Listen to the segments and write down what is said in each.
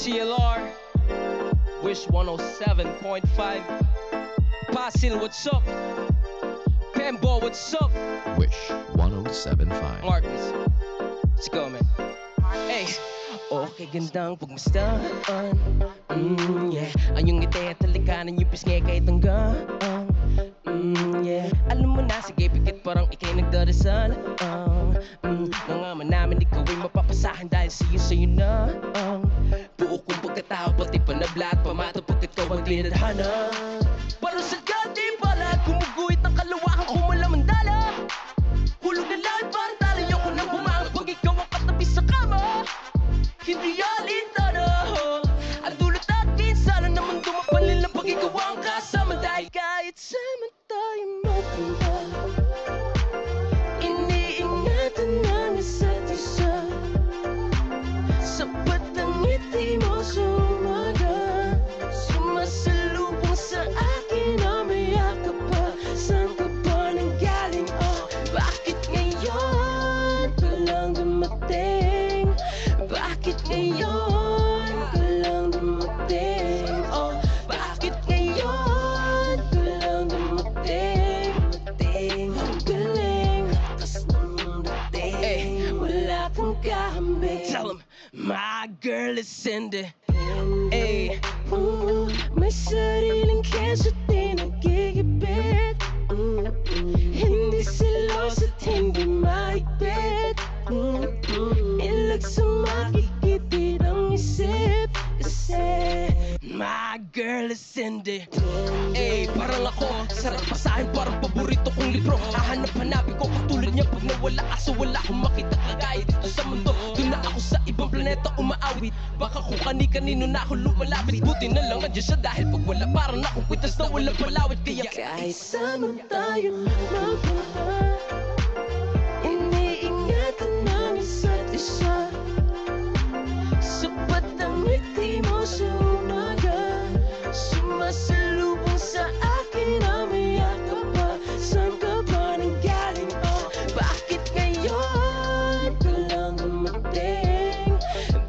CLR, Wish 107.5. Pasil, what's up? Pembo, what's up? Wish 107.5. Marcus, let's go, man. Hey, okay, gandang pagmastaan. Yeah, ang iyong ngiti at talikanan yung pisngi kahit hanggang. Yeah, alam mo na, sige, pikit parang ikay nagdarasal. Nangaman namin ikaw ay mapapasahan dahil sa'yo na. Buo kong pagkatao, pati panabla at pamato pagkat ikaw ang dinadhana. Pero sa gati pala, kumuguhit ang kalawakan kung malamang dala. Hulog na lang parang talayo ko nang bumangang pag ikaw ang katabi sa kama. Hindi alita na ang dulot natin, sana naman dumapalil lang pag ikaw ang kasama. Dahil kahit sama tayo magpunta, iniingatan ng isa't isa. Sapat ang ngiti mo sa umaga, sumasalubong sa akin na may yakap pa. Saan ka ba nanggaling? Oh, bakit ngayon ka lang dumating? Bakit ngayon ka lang dumating? Oh, bakit ngayon ka lang dumating? Ang galing, lakas ng dating, wala kang kahambing. Tell him, my girl is Cindy. Ay, may sariling keso di nagigipit. Hindi silos at hindi mahigpit. Ilag sa makikitid ang isip. Kasi my girl is Cindy. Ay, parang ako, sarap pa sa'kin, parang paborito kong libro. Hahanap-hanapin ko katulad niya pag nawala ka. So wala akong makita kagaya dito sa mundo. Doon na ako sa ibang planeta umaawit. Baka kung kani-kanino na ako lumalapit. Buti na lang nandiyan siya dahil pag wala parang akong kwitas na walang palawit. Kaya kahit saan tayo magpunta, iniingatan ng isa't isa. Sapat ang ngiti mo sa umaga, sumasalubong sa akin na may yakap pa. Saan ka ba nanggaling? Oh, bakit ngayon ka lang dumating?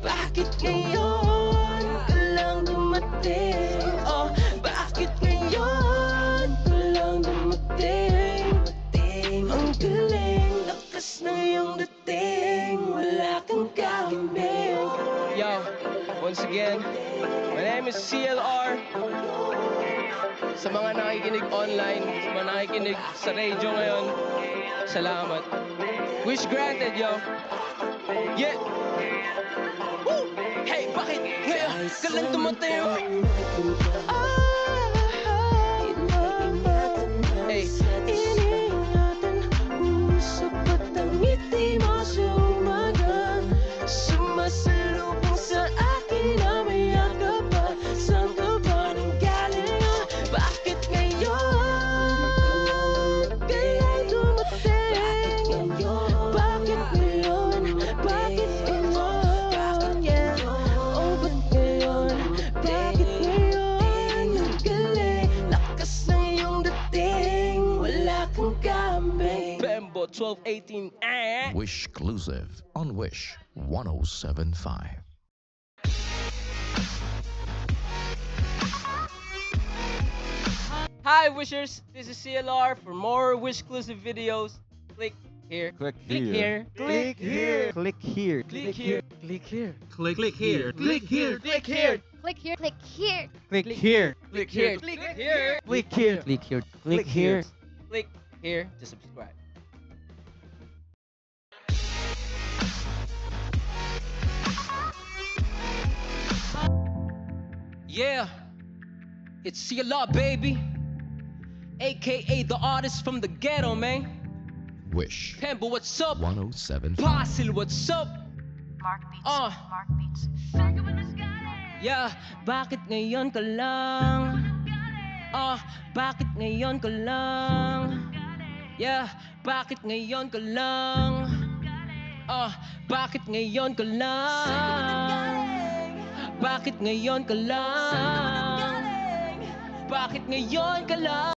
Bakit ngayon ka lang dumating? Oh, bakit ngayon ka lang dumating? Ang galing, lakas na iyong dating, wala kang kahambing. Yo, once again, my name is CLR. Sa mga nakikinig online, sa mga nakikinig sa radio ngayon, salamat. Wish granted, yo. Yeah. Woo! Hey, bakit ngayon ka lang tumateo? Hey, iniingatan, sapat ang ngiti mo sa umaga, sumasalubong sa akin na may yakap pa. Saan ka ba nanggaling? Bakit ngayon ka lang dumating? Bakit ngayon? Bakit ngayon? Yeah. Oh, ba't ngayon? Bakit ngayon? Ang galing, lakas ng iyong dating, wala kang kahambing. Bembo 1218. Wish exclusive on Wish 107.5. Hi Wishers, this is CLR. For more Wish exclusive videos, click here. Click Click here. Click here. Click here. Click here. Click here. Click here. Click here. Click here. Click here. Click here. Click here. Click here. Click here. Click here. Click here. Click here. Click here to subscribe. Yeah, it's CLR, baby, aka the artist from the ghetto, man. Wish Pembo, what's up? 107.5. Pasil, what's up? Mark Beats. Ah. Mark Beats. Yeah, bakit ngayon ka lang? Bakit ngayon ka lang? Yeah, bakit ngayon ka lang? Bakit ngayon ka lang? Bakit ngayon ka lang? Bakit ngayon ka lang?